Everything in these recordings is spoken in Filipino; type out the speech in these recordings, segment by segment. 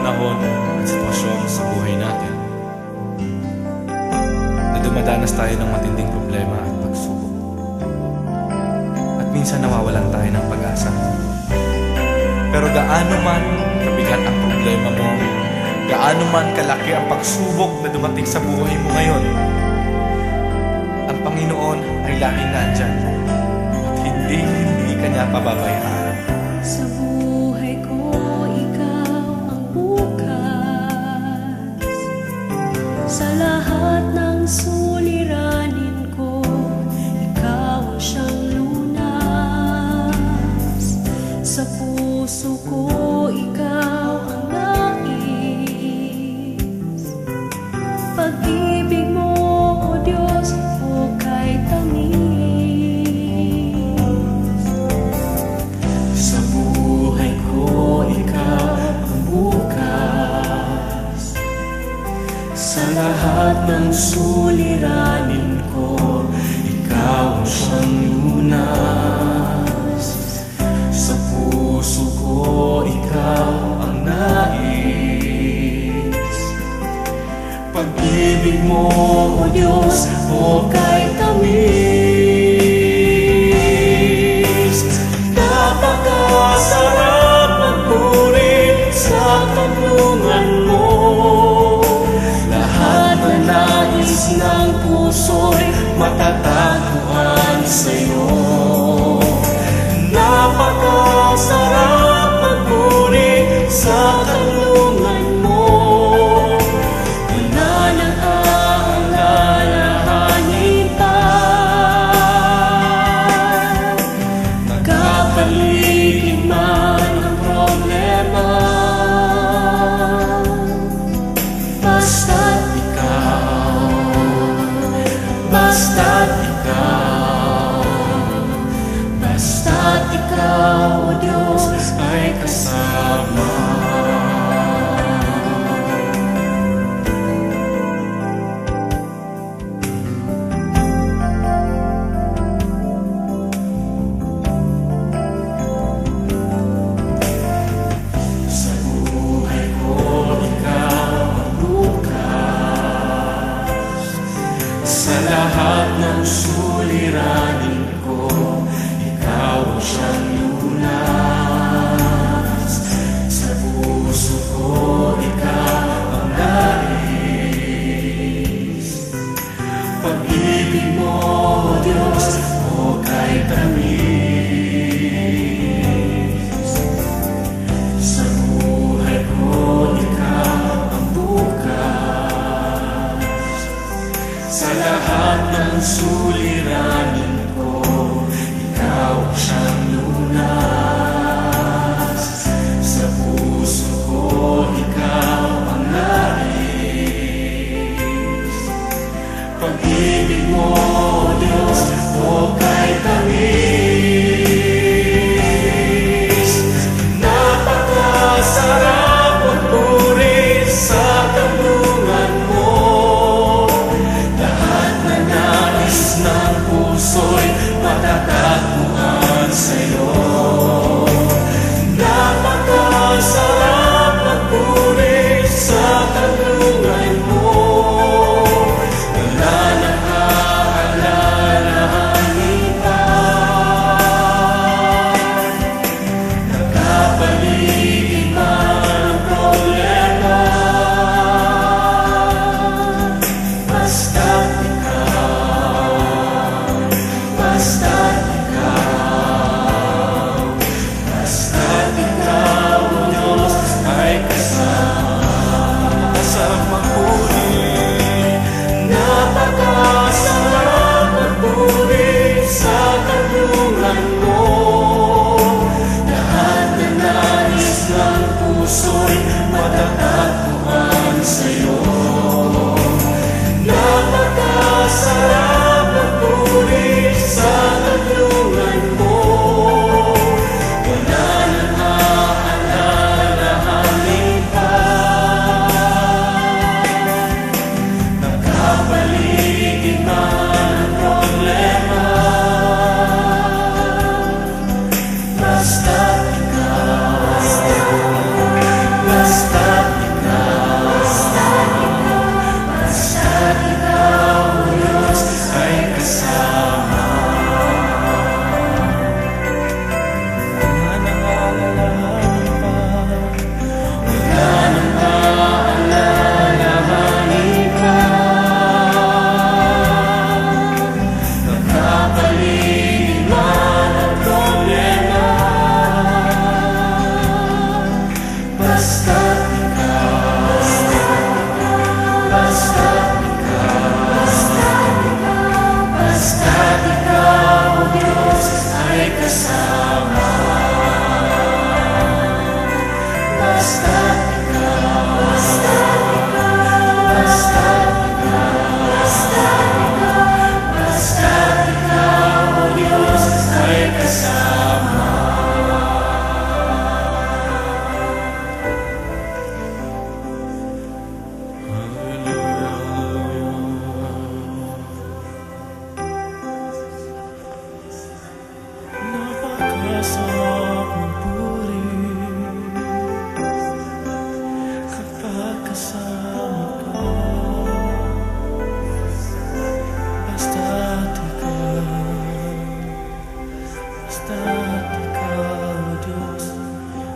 panahon at sitwasyon sa buhay natin na dumadanas tayo ng matinding problema at pagsubok. At minsan nawawalan tayo ng pag-asa. Pero gaano man kabigat ang problema mo, gaano man kalaki ang pagsubok na dumating sa buhay mo ngayon, ang Panginoon ay laging nandyan at hindi ka niya pababayaan. Sa buhay ko, ikaw ang bukas. Sa lahat ng suliranin ko, ikaw ang siyang lunas. Sa puso ko, ikaw ang nais. Pag-ibig mo, O Diyos, hukay tamis. Sa buhay ko, ikaw ang bukas. Sa lahat ng suliranin ko, ikaw ang siyang lunas. Sa puso ko, ikaw ang nais. Pag-ibig mo, O Diyos, hukay tamis. Napakasarap magpuri sa tanungan mo. Lahat na nais ng puso'y matatagpuan sa'yo. Napakasarap magpuri sa tanungan mo. Wala nang aalalahanin pa. Nagkapaligid man ang problema, basta't ikaw, basta't ikaw.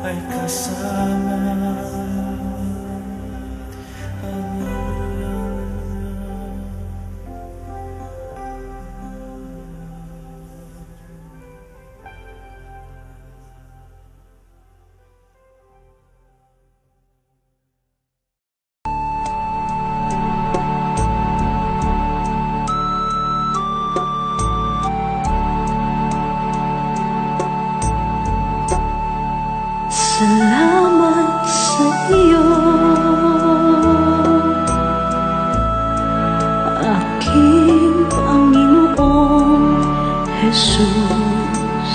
ay kasama. Salamat sa iyo, aking Panginoong Jesus.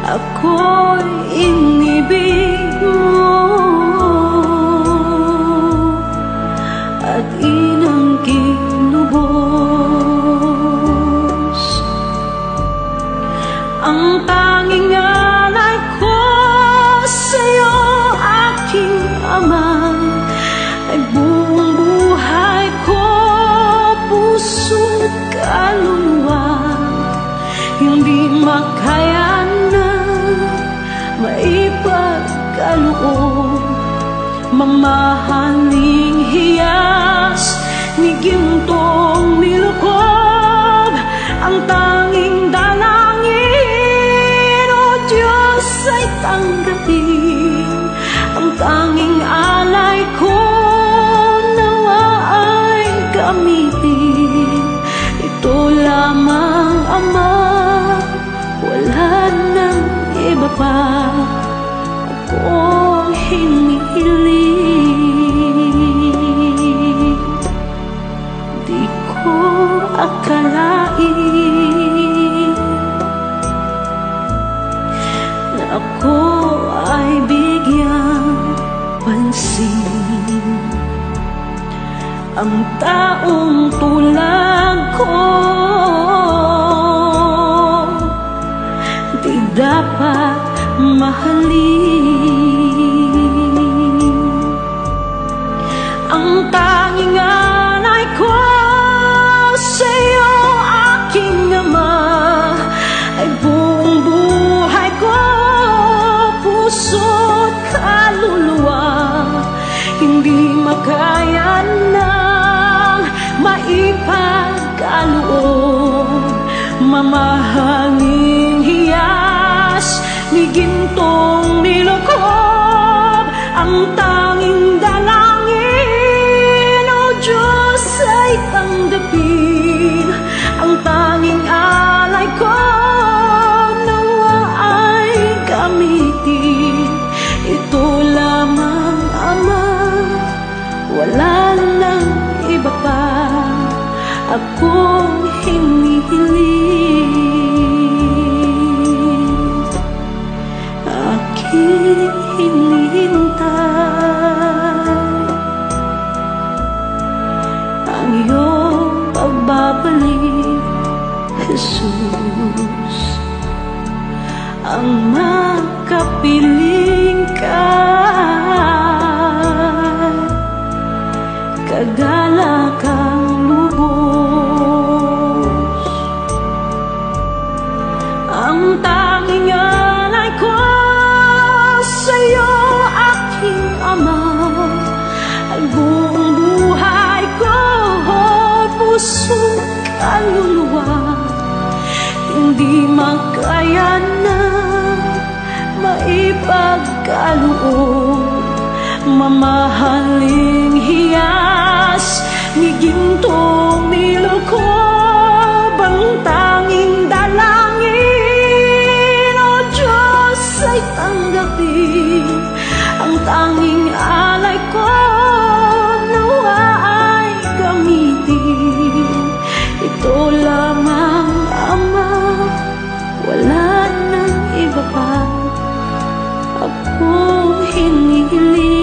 Ako'y inibig mo at inangging lubos. Ang tanging alay ko sa'yo, aking Ama, ay buong buhay ko, puso't kaluluwa. Hindi makayanan, maipagkaloob, mamahaling hiyas ni gintong nilukob. Ang tanging dalangin, O Diyos, ay tanggapin. Ang tanging alay ko, nawa ay gamitin. Ito lamang, Ama, wala nang iba pa akong hinihiling. Di ko akalain na ako ay bigyang pansin. Ang taong tulad ko di dapat mahalin. Ang tanging alay ko sa'yo, aking Ama, ay buong buhay ko, puso't kaluluwa. Hindi makayanang maipagkaloob, mamahaling hiyas ni gintong nilukob. Ang tanging dalangin, O Diyos, ay tanggapin. Ang tanging alay ko, nawa ay gamitin. Ito lamang, Ama, wala nang iba pa akong hinihiling. Aking hinihintay ang iyong pagbabalik, Jesus. Ang makapiling ka, kagalakang lubos. Ang tanging alay ko sa'yo, aking Ama, ay buong buhay ko, puso't kaluluwa. Hindi makayanan, maipagkaloob, mamahaling hiyas ni gintong nilukob. Ang tanging dalangin, O Diyos, ay tanggapin. Ang tanging alay ko, nawa ay gamitin. Ito lamang, Ama, wala nang iba pa akong hinihiling.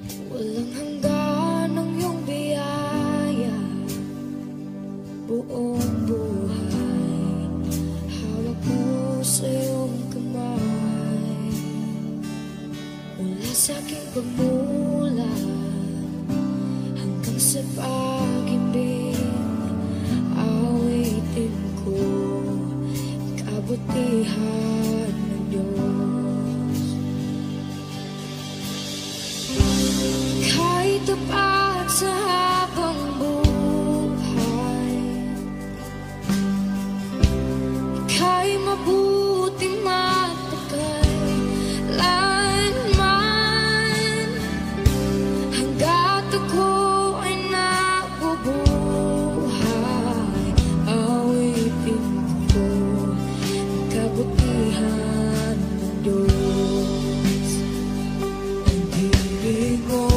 Walang hanggan ang iyong biyaya, buong buhay hawak mo sa iyong kamay. Mula sa aking pagmulat hanggang sa pag-ibig, awitin ko kabutihan ng Diyos. Kahit tapat sa habang buhay, ika'y mabuti matagal lanman. Hanggat ako ay nabubuhay, awitin ko ang kabutihan ng Diyos. Ang ibig mo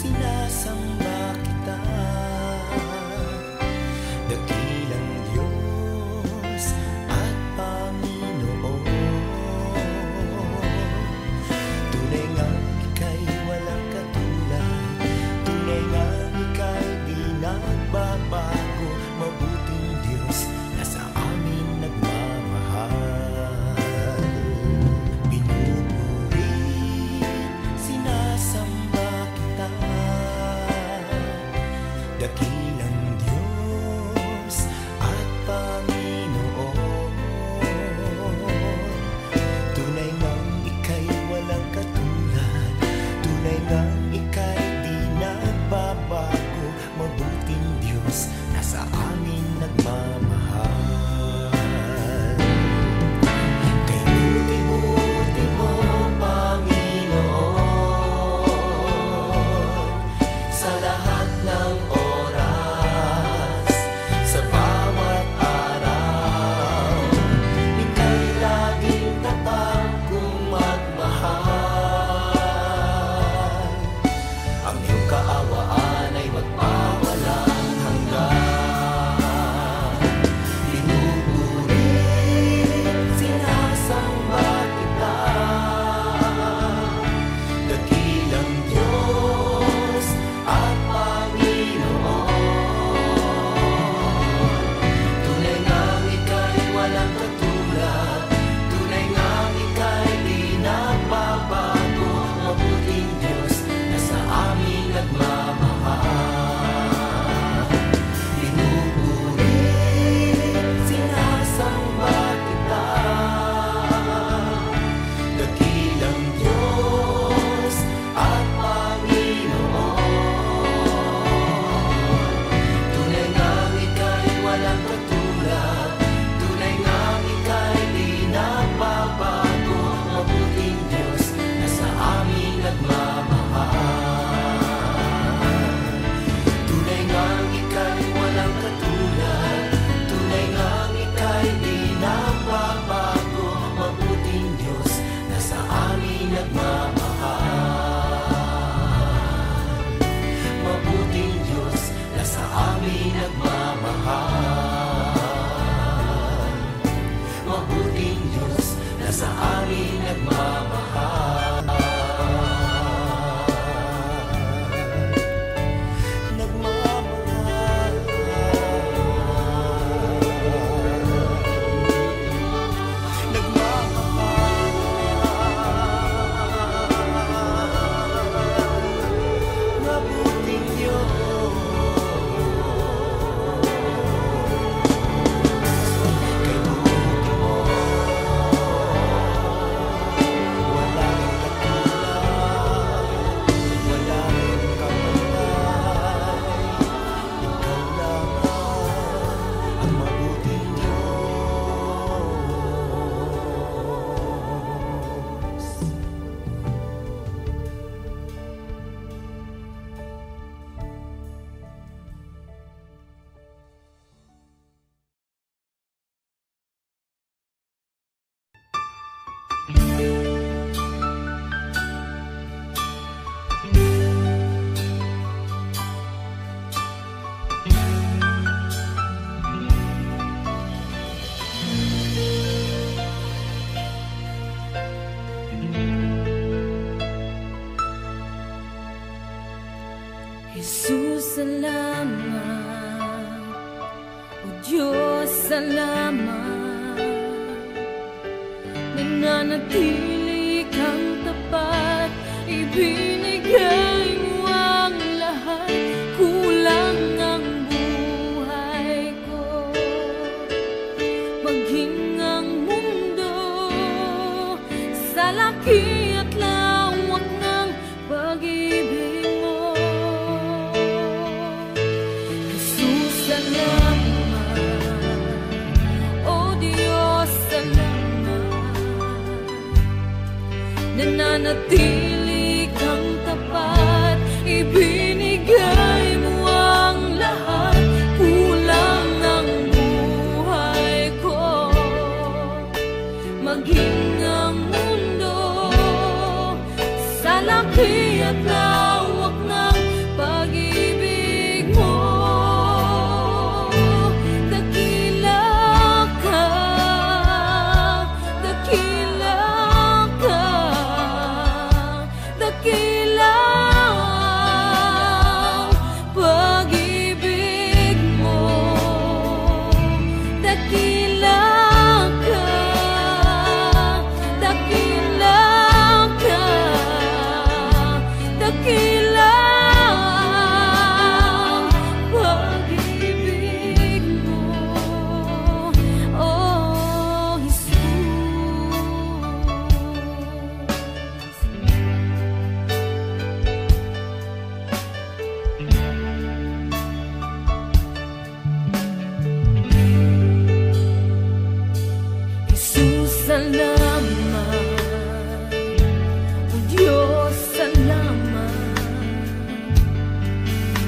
sinasamba kita, dakilang Diyos at Panginoon. Tunay nga ika'y walang katulad, tunay nga ika'y di nagbabago, mabuting Diyos na sa amin nagmamahal. Pinupuri, sinasamba kita, dakilang Diyos at Panginoon. Tunay ngang ika'y walang katulad, tunay ngang ika'y di nagbabago, mabuting Diyos na sa amin nagmamahal. Kay buti-buti mo, Panginoon, sa lahat ng oras, sa bawat araw, ika'y laging tapat kong magmahal. Ang iyong kaawaan ay magpawalang hanggan. Pinupuri, sinasamba kita, dakilang Diyos at Panginoon. Tunay ngang ika'y walang katulad, tunay ngang ika'y di nagbabago, mabuting Diyos na sa amin nagmamahal. Pinupuri, sinasamba kita, dakilang Diyos at Panginoon. Tunay ngang ika'y walang katulad, tunay ngang ika'y di nagbabago, mabuting Diyos na sa amin nagmamahal. Tunay ngang ika'y walang katulad, tunay ngang ika'y di nagbabago, mabuting Diyos na sa amin nagmamahal. Mabuting Diyos na sa amin nagmamahal. Mabuting Diyos na sa amin nagmamahal. Nagmamahal. Nagmamahal. Mabuting Diyos. Kay buti mo, wala kang katulad, wala kang kapantay. Ikaw lamang ang mabuting Diyos. Jesus, salamat. O Diyos, salamat. Nananatili kang tapat, ibinigay mo ang lahat. Kulang ang buhay ko, maging ang mundo sa laki at lawak ng pag-ibig mo. Jesus, salamat. O Diyos, salamat. Nananatili kang tapat,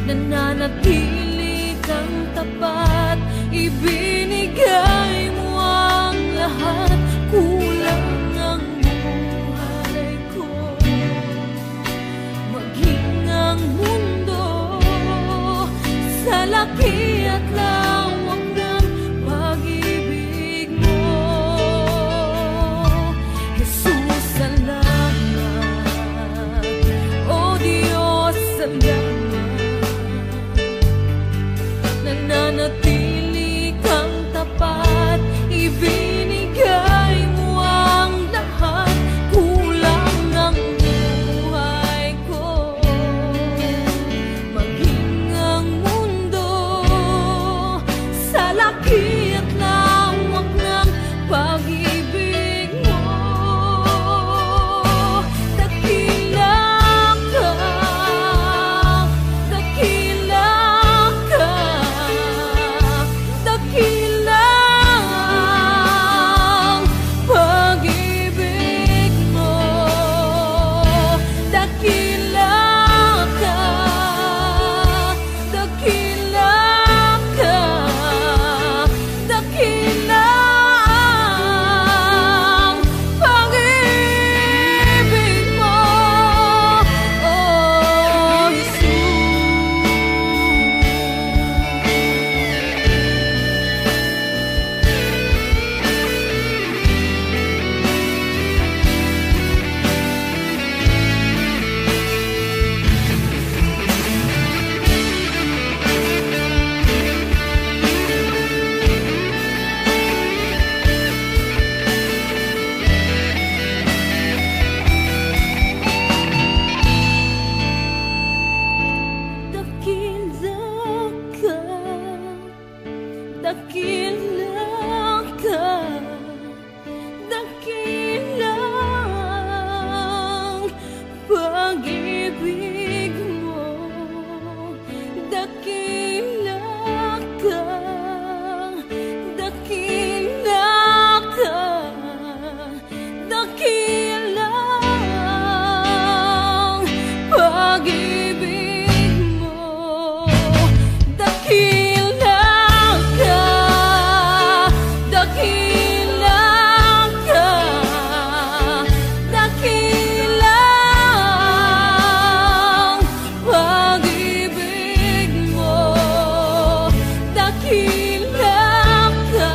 nananatili kang tapat, ibinigay mo ang lahat, kulang ang buhay ko. Maging ang mundo sa laki at lawak ng pag-ibig mo, Jesus, salamat. O Diyos, salamat. Nananatili kang tapat, ibinigay mo ang lahat, kulang ang buhay ko. Maging ang mundo sa laki at lawak ng pag-ibig mo, dakila ka, dakila ka, dakila ang pag-ibig mo, dakila ka, dakila ka, dakila ang pag-ibig mo, oh dakila ka, dakila ang pag-ibig mo, dakila ka, dakila ka, dakila ang pag-ibig mo, dakila ka, dakila ka, dakila ang pag-ibig mo, dakila ka,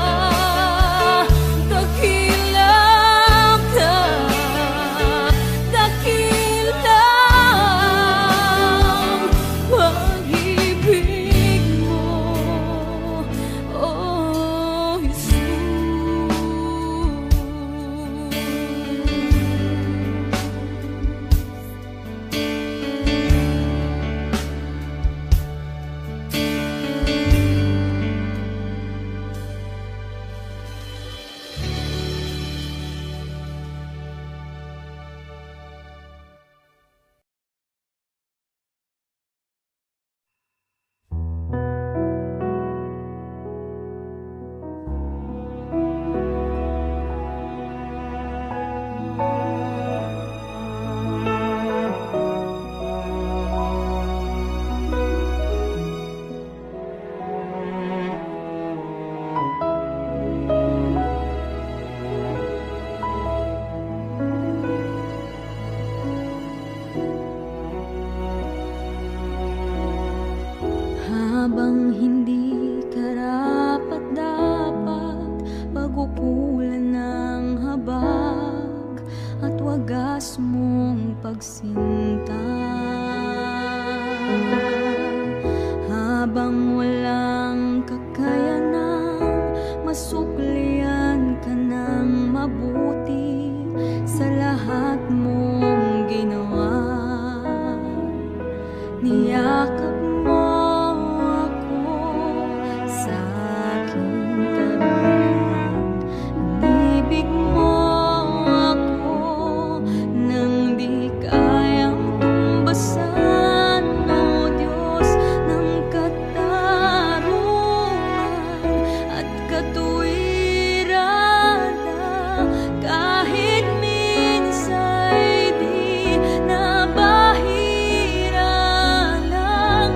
dakila ka, dakila ang pag-ibig mo, oh Jesus. Habang hindi karapat-dapat, pagupulan ng habag at wagas mong pagsinta. Habang walang kakayanang masuklian ka ng mabuti sa lahat mong ginawa, niyakap mo ako sa aking tabi, inibig mo ako nang di kayang tumbasan, o Diyos ng katarungan at katuwiran, na kahit minsa'y di nabahira lang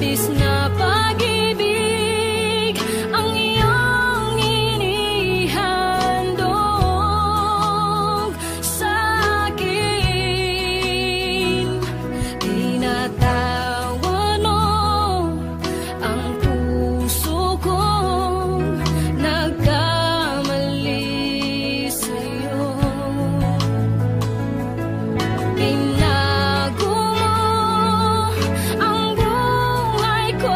labis na pag-ibig ang iyong inihandog sa akin. Tinatawan mo ang puso kong nagkamali sa'yo. Binago mo ang buhay ko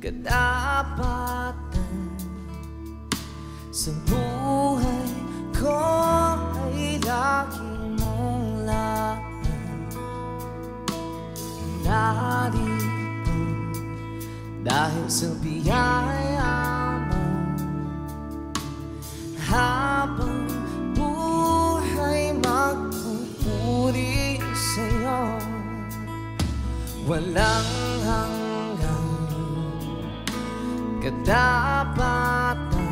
kadapatan sa buhay ko ay lagi mong laban. Narito dahil sa biyaya mo, habang buhay magpupuri sa'yo. Walang hanggang kadapatan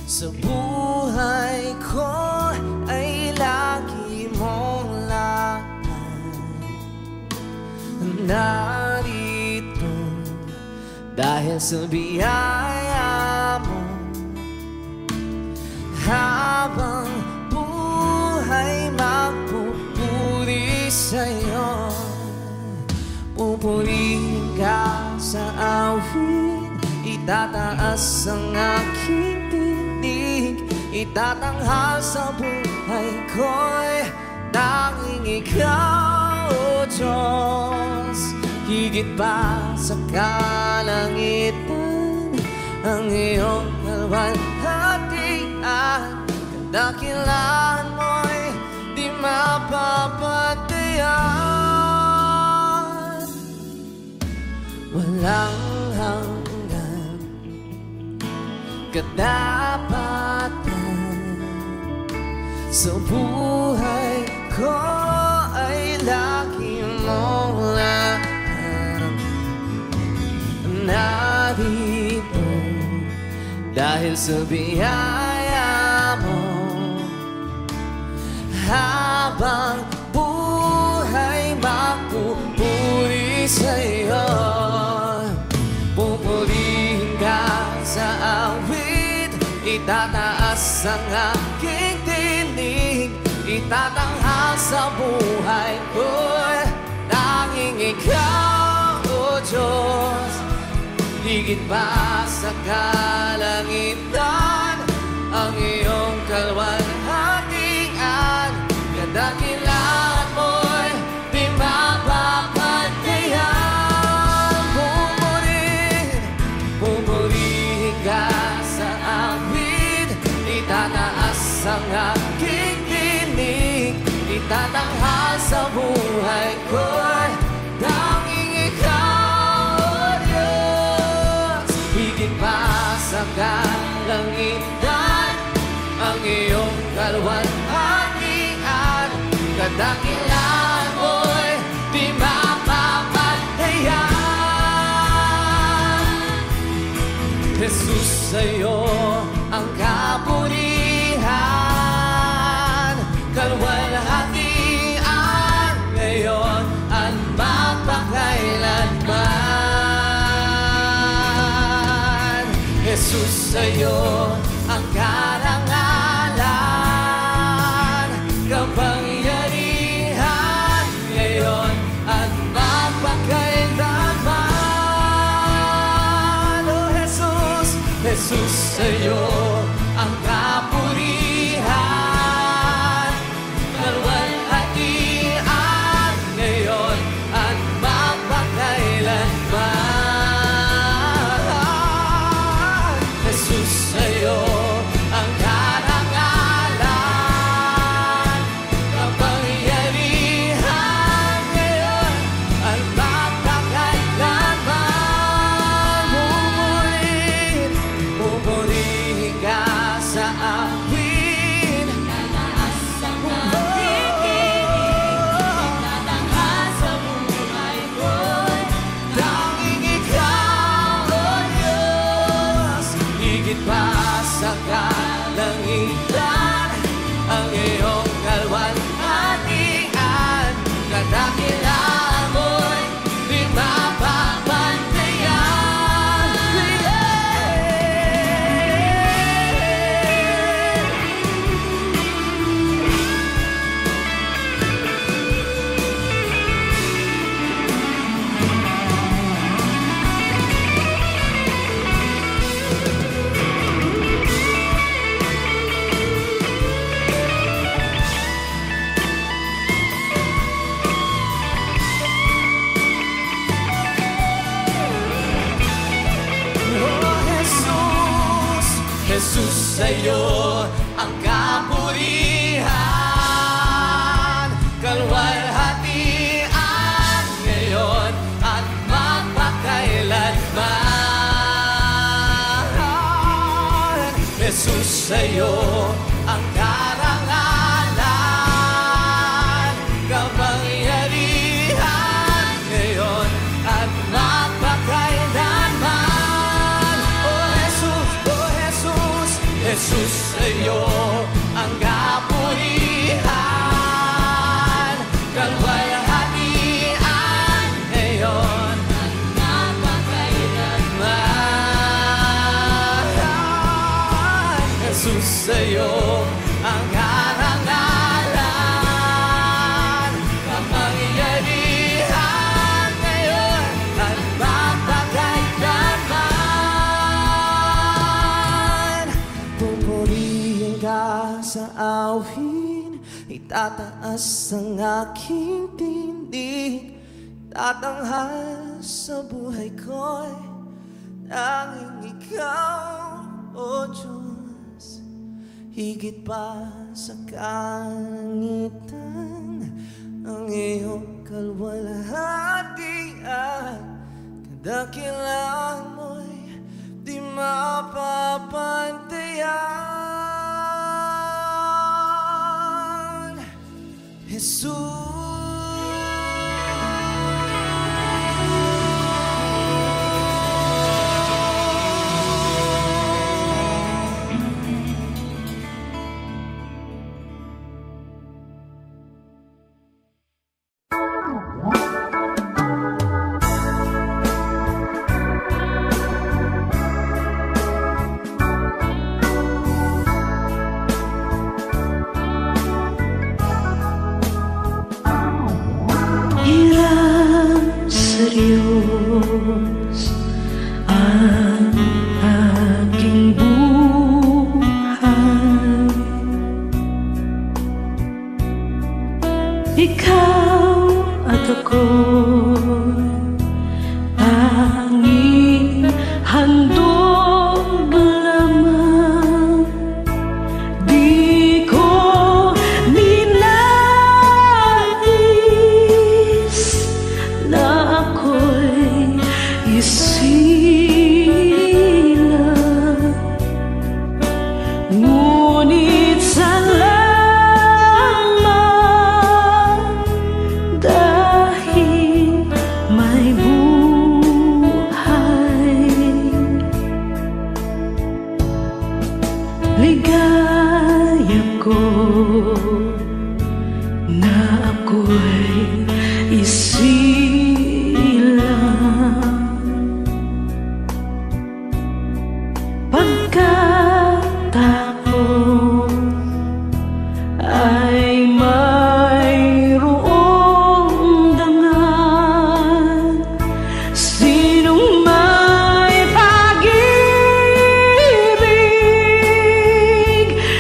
sa buhay ko ay lagi mong laban. Narito dahil sa biyaya mo, habang buhay magpupuri sa'yo. Pupurihin ka sa awit, itataas ang aking tinig, itatanghal sa buhay ko'y tanging ikaw, O Diyos. Higit pa sa kalangitan ang iyong kalwalhatian, kadakilaan mo'y di mapapatayan. Walang hanggan kadapatan sa buhay ko ay lagi mong laban. Narito dahil sa biyaya mo, habang buhay magpupuri sa'yo. Pupurihin ka sa awit, itataas ang aking tinig, itatanghal sa buhay ko'y tanging ikaw, O Diyos. Higit pa sa kalangitan ang iyong kalwalhatian, kadakilaan mo'y di mapapatayan. Pupurihin ka sa awit, itataas ang aking tinig, itatanghal sa buhay ko'y tanging ikaw, O Diyos. Higit pa sa kalangitan ang iyong kalwalhatian, kadakilaan mo'y di mapapatayan. Jesus, sa'yo ang kapurihan, kalwalhatian ngayon at magpakailanman. Jesus, sa'yo ang karangalan, kapangyarihan ngayon at magpakailanman. Oh Jesus, Jesus, sa'yo ang kapurihan, kalwalhatian ngayon at magpakailanman. Jesus, sa'yo ang karangalan, kapangyarihan ngayon at magpakailanman. Pupurihin ka sa Jesus, sa'yo ang kapurihan, kalwalhatian ngayon at magpakailanman. Jesus, sa'yo ang karangalan, kapangyarihan ngayon at magpakailanman. Oh Jesus, Jesus, sa'yo ang kapurihan, kalwalhatian ngayon at magpakailanman. Jesus, sa'yo ang karangalan, kapangyarihan ngayon at magpakailanman. Pupurihin ka sa awin, itataas ang aking tindig, tatanghal sa buhay ko'y tanging ikaw, O Diyos. Higit pa sa kalangitan ang iyong kalwalhatian, kadakilaan mo'y di mapapantayan. Jesus, Diyos ang aking buhay. Ikaw at ako'y tanging handog lamang. Di ko ninais na ako'y isilang, ngunit salamat dahil may buhay. Ligaya ko na ako'y isilang, pagkatapos ay mayroong dangal. Sinong may pag-ibig,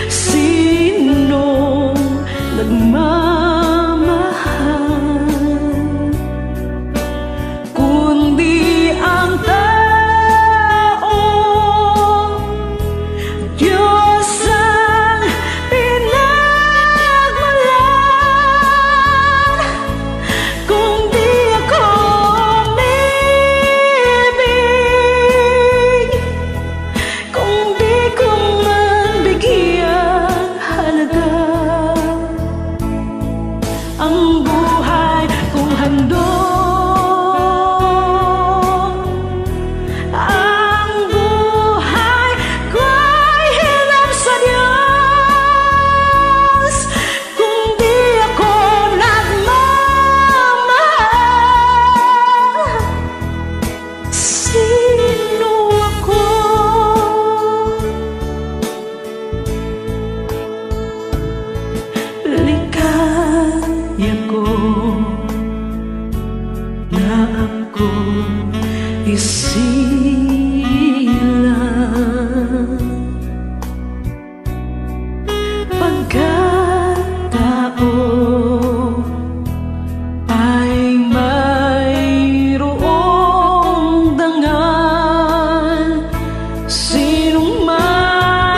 sinong nagmamahal, kundi ang tao. Diyos ang pinagmulan. Kung di ako umibig, kung di ko man bigyang halaga ang buhay kong handog, ang buhay ko'y hinap sa Diyos. Kung di ako nagmamahal, sino ako? Ligaya ko na ako isilang, pagkatao ay mayroong dangal. Sinong may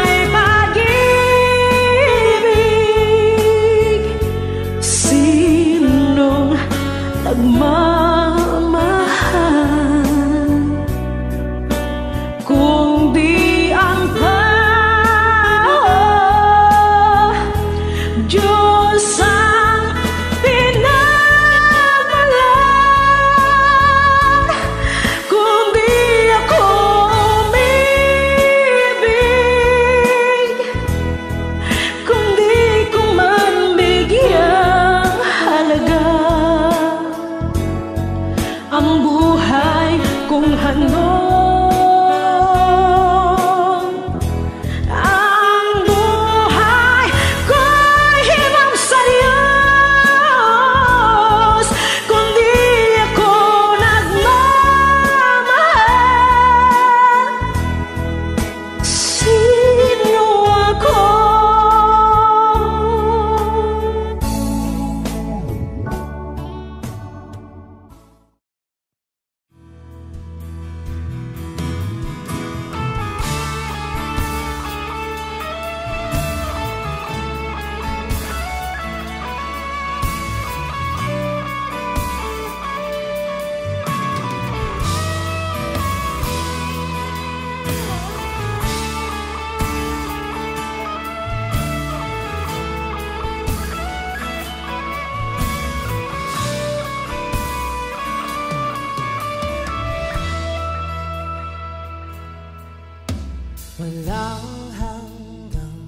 walang hanggang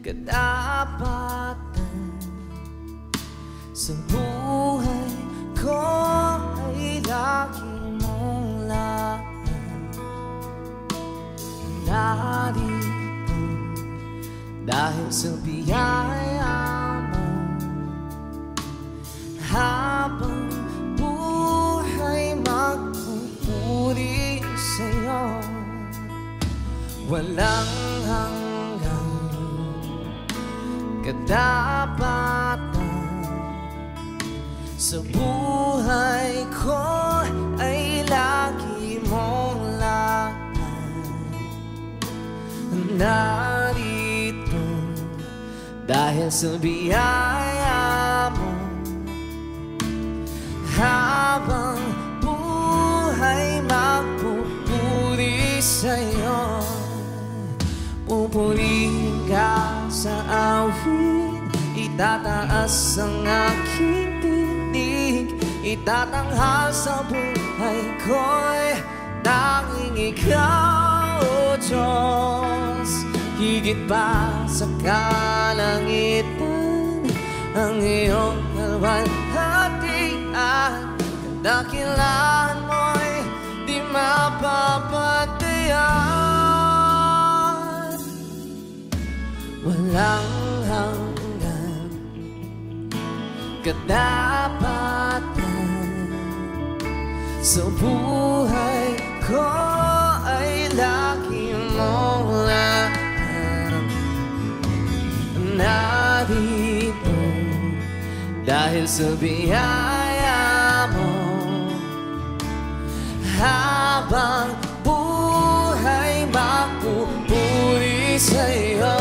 katapatan sa buhay ko ay lagi mong lahat. Narito dahil sa biyaya mo, habang buhay magpupuri sa'yo. Walang hanggang katapatan sa buhay ko ay lagi mong lahat. Narito dahil sa biyaya mo, habang buhay magpupuri sa'yo. Pupurihin ka sa awit, itataas ang aking tinig, itatanghal sa buhay ko'y tanging ikaw, O Diyos. Higit pa sa kalangitan ang iyong kalwalhatian, kadakilaan mo'y di mapapatayan. Walang hanggan katapatan sa buhay ko ay lagi mong lahat. Narito dahil sa biyaya mo, habang buhay magpupuri sa'yo.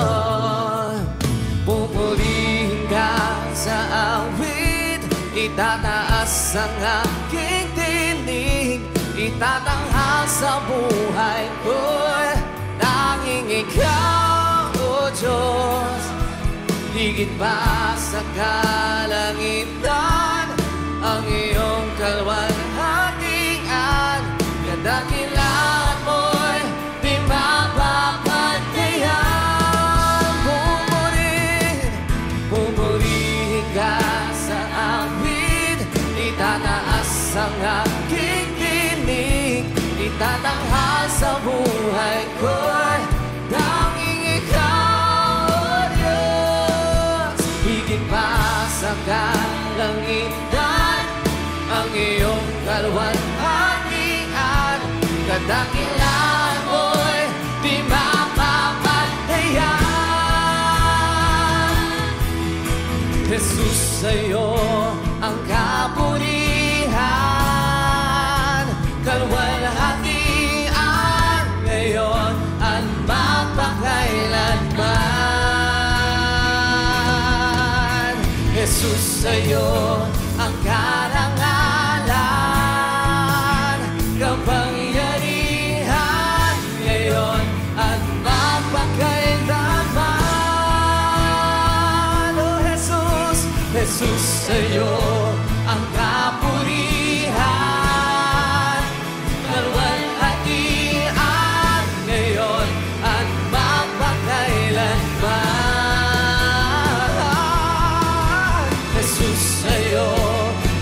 Pupurihin ka sa awit, itataas ang aking tinig, itatanghal sa buhay ko'y tanging ikaw, O Diyos. Higit pa sa kalangitan ang iyong kalwalhatian, kadakilaan mo'y di mapapatayan. Pupurihin ka sa awit, itataas ang aking tinig, itatanghal sa buhay ko'y tanging ikaw, O Diyos. Higit pa sa kalangitan ang iyong kalwalhatian, kadakilaan mo'y di mapapatayan. Jesus, sa'yo ang kapurihan, kalwalhatian ngayon at magpakailanman. Jesus, sa'yo ang karangalan, kapangyarihan ngayon at magpakailanman. Oh Jesus, Jesus, sa'yo ang kapurihan, kalwalhatian ngayon at magpakailanman. Jesus, sa'yo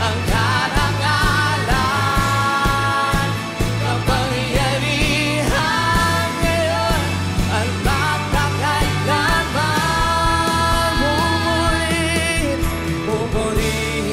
ang karangalan, kapangyarihan ngayon at magpakailanman. Pupurihin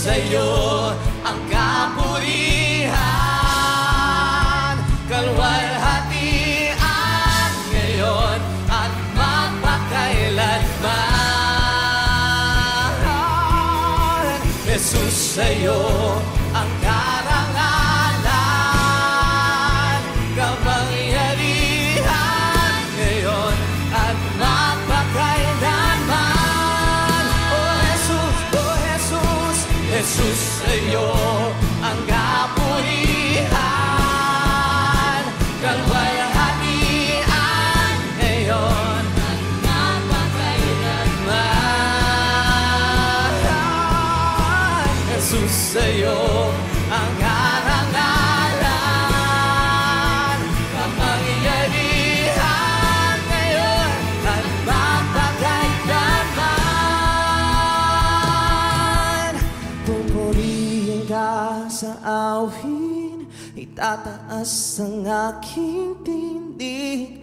sa'yo ang kapurihan, kalwalhatian ngayon at magpakailanman. Jesus, sa'yo ang karangalan, kapangyarihan ngayon at magpakailanman. Oh Jesus, Jesus, sa'yo ang kapurihan, kalwalhatian ngayon at magpakailanman. Jesus, sa'yo ang karangalan, kapangyarihan ngayon at magpakailanman. Pupurihin ka sa awin, itataas ang aking tindig,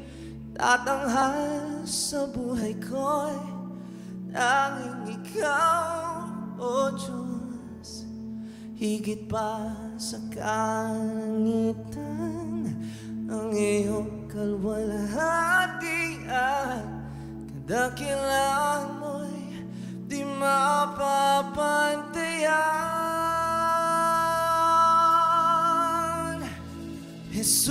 tatanghal sa buhay ko'y tanging ikaw, O Diyos. Higit pa sa kalangitan ang iyong kalwalhatian, kadakilaan mo'y di mapapantayan. Jesus,